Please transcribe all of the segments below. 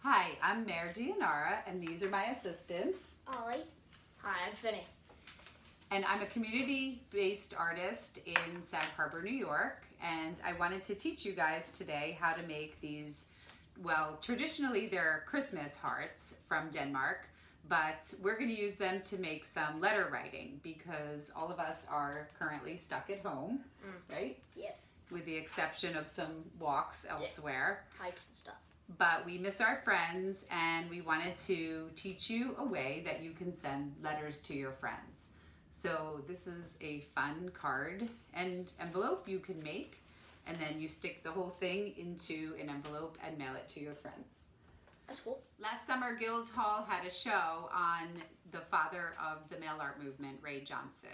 Hi, I'm Mare Dianora, and these are my assistants. Ollie. Hi, I'm Finney. And I'm a community-based artist in Sag Harbor, New York, and I wanted to teach you guys today how to make these, well, traditionally they're Christmas hearts from Denmark, but we're going to use them to make some letter writing because all of us are currently stuck at home, right? Yep. With the exception of some walks elsewhere. Hikes and stuff. But we miss our friends, and we wanted to teach you a way that you can send letters to your friends. So this is a fun card and envelope you can make, and then you stick the whole thing into an envelope and mail it to your friends. That's cool. Last summer, Guildhall had a show on the father of the mail art movement, Ray Johnson.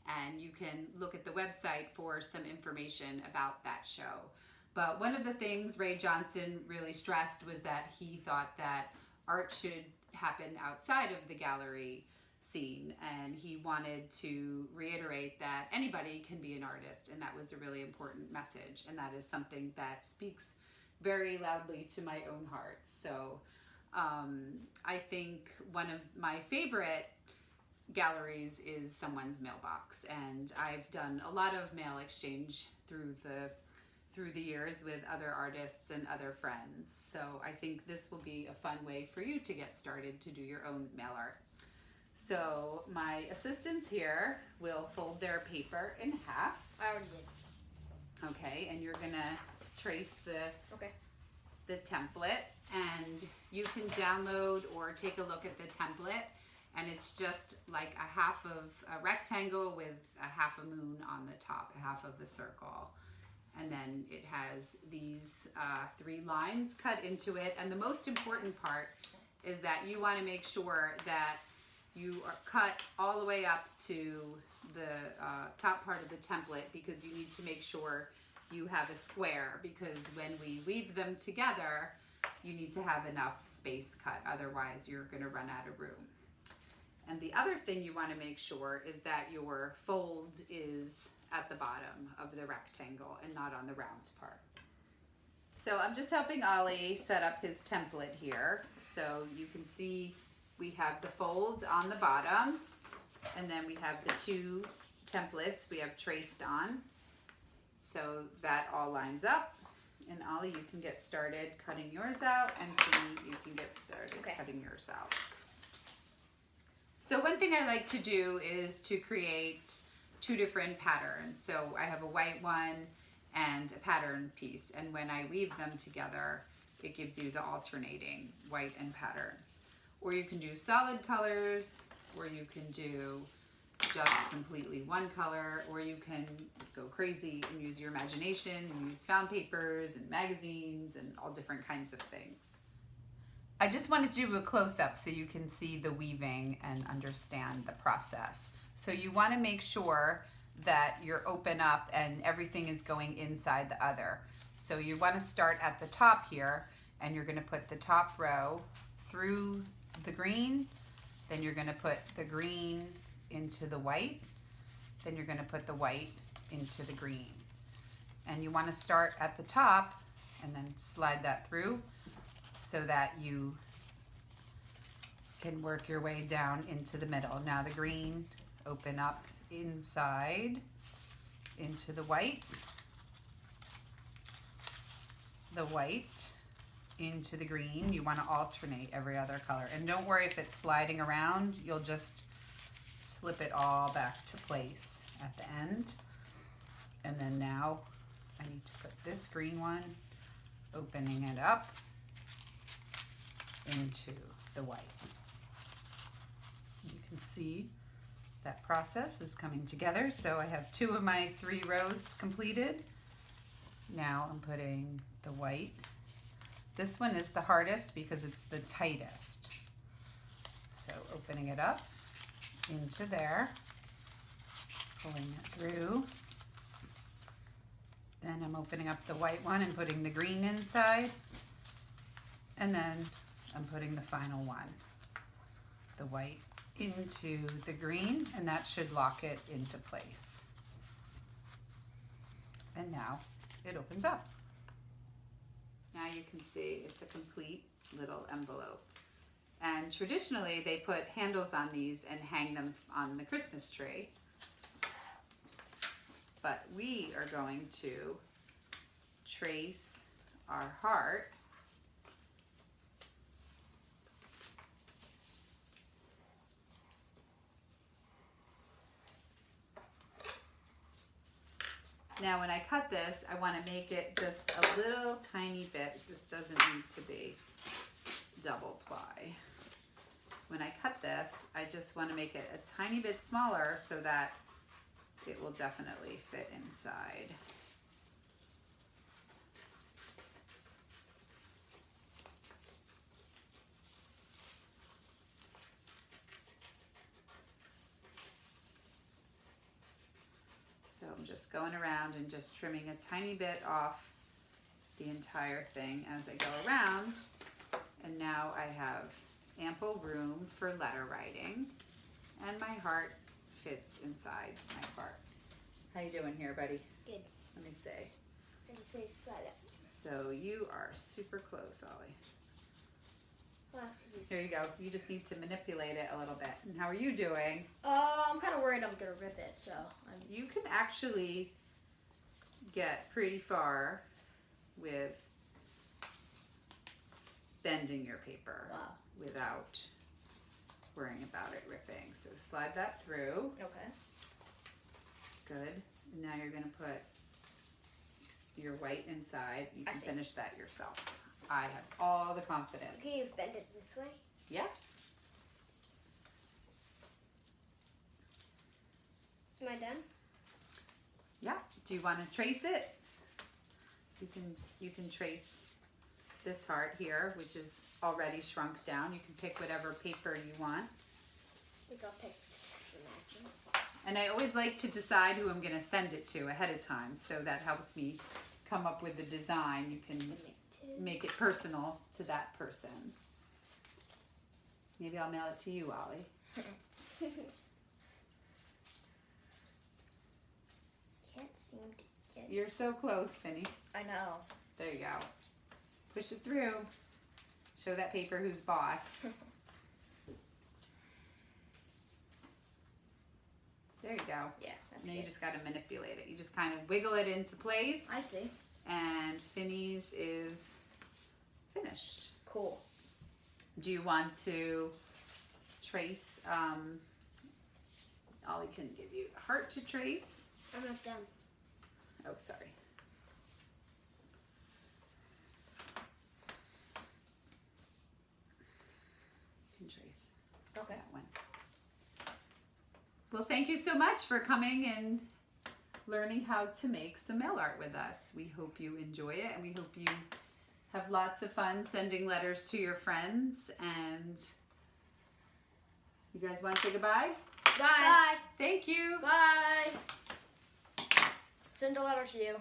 And you can look at the website for some information about that show. But one of the things Ray Johnson really stressed was that he thought that art should happen outside of the gallery scene, and he wanted to reiterate that anybody can be an artist, and that was a really important message, and that is something that speaks very loudly to my own heart. So I think one of my favorite galleries is someone's mailbox, and I've done a lot of mail exchange through the years with other artists and other friends. So I think this will be a fun way for you to get started to do your own mail art. So my assistants here will fold their paper in half. I already did. Okay, and you're gonna trace the template, and you can download or take a look at the template, and it's just like a half of a rectangle with a half a moon on the top, a half of a circle. And then it has these 3 lines cut into it. And the most important part is that you want to make sure that you are cut all the way up to the top part of the template, because you need to make sure you have a square, because when we weave them together, you need to have enough space cut. Otherwise, you're going to run out of room. And the other thing you want to make sure is that your fold is at the bottom of the rectangle and not on the round part. So I'm just helping Ollie set up his template here. So you can see we have the fold on the bottom, and then we have the 2 templates we have traced on. So that all lines up. And Ollie, you can get started cutting yours out, and Finny, you can get started cutting yours out. So one thing I like to do is to create 2 different patterns. So I have a white one and a pattern piece, and when I weave them together, it gives you the alternating white and pattern. Or you can do solid colors, or you can do just completely one color, or you can go crazy and use your imagination and use found papers and magazines and all different kinds of things. I just wanted to do a close-up so you can see the weaving and understand the process. So you want to make sure that you're open up and everything is going inside the other. So you want to start at the top here, and you're going to put the top row through the green, then you're going to put the green into the white, then you're going to put the white into the green. And you want to start at the top and then slide that through, so that you can work your way down into the middle. Now the green, open up inside into the white into the green. You want to alternate every other color. And don't worry if it's sliding around, you'll just slip it all back to place at the end. And then now I need to put this green one, opening it up into the white. You can see that process is coming together. So I have 2 of my 3 rows completed. Now I'm putting the white. This one is the hardest because it's the tightest. So opening it up into there, pulling it through. Then I'm opening up the white one and putting the green inside. And then I'm putting the final one, the white into the green, and that should lock it into place. And now it opens up. Now you can see it's a complete little envelope. And traditionally they put handles on these and hang them on the Christmas tree. But we are going to trace our heart Now when I cut this, I want to make it just a little tiny bit. This doesn't need to be double ply. When I cut this, I just want to make it a tiny bit smaller so that it will definitely fit inside. So I'm just going around and just trimming a tiny bit off the entire thing as I go around. And now I have ample room for letter writing, and my heart fits inside my part. How you doing here, buddy? Good. Let me see. I just need to slide it. So you are super close, Ollie. I'll have to use Here you go. You just need to manipulate it a little bit. And how are you doing? I'm kind of worried I'm gonna rip it, so You can actually get pretty far with bending your paper without worrying about it ripping. So slide that through. Okay. Good. And now you're going to put your white inside. You can finish that yourself. I have all the confidence. Can you bend it this way? Yeah. Am I done? Yeah. Do you want to trace it? You can trace this heart here, which is already shrunk down. You can pick whatever paper you want. I think I'll pick the matching. And I always like to decide who I'm going to send it to ahead of time, so that helps me come up with the design. You can make it personal to that person. Maybe I'll mail it to you, Ollie. Can't seem to get it. You're so close, Finny. I know. There you go. Push it through. Show that paper who's boss. There you go. Yeah, that's Now good. you just got to manipulate it. You just kind of wiggle it into place. I see. And Finny's is finished. Cool. Do you want to trace? Ollie can give you a heart to trace. I'm not done. Oh, sorry. You can trace Okay. that one. Well, thank you so much for coming and learning how to make some mail art with us. We hope you enjoy it, and we hope you have lots of fun sending letters to your friends. And you guys want to say goodbye? Bye. Bye. Thank you. Bye. Send a letter to you.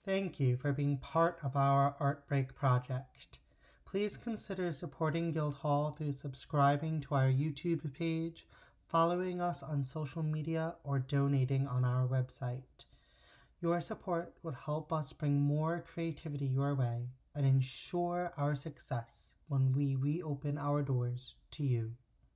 Thank you for being part of our Art Break project. Please consider supporting Guildhall through subscribing to our YouTube page, following us on social media, or donating on our website. Your support would help us bring more creativity your way and ensure our success when we reopen our doors to you.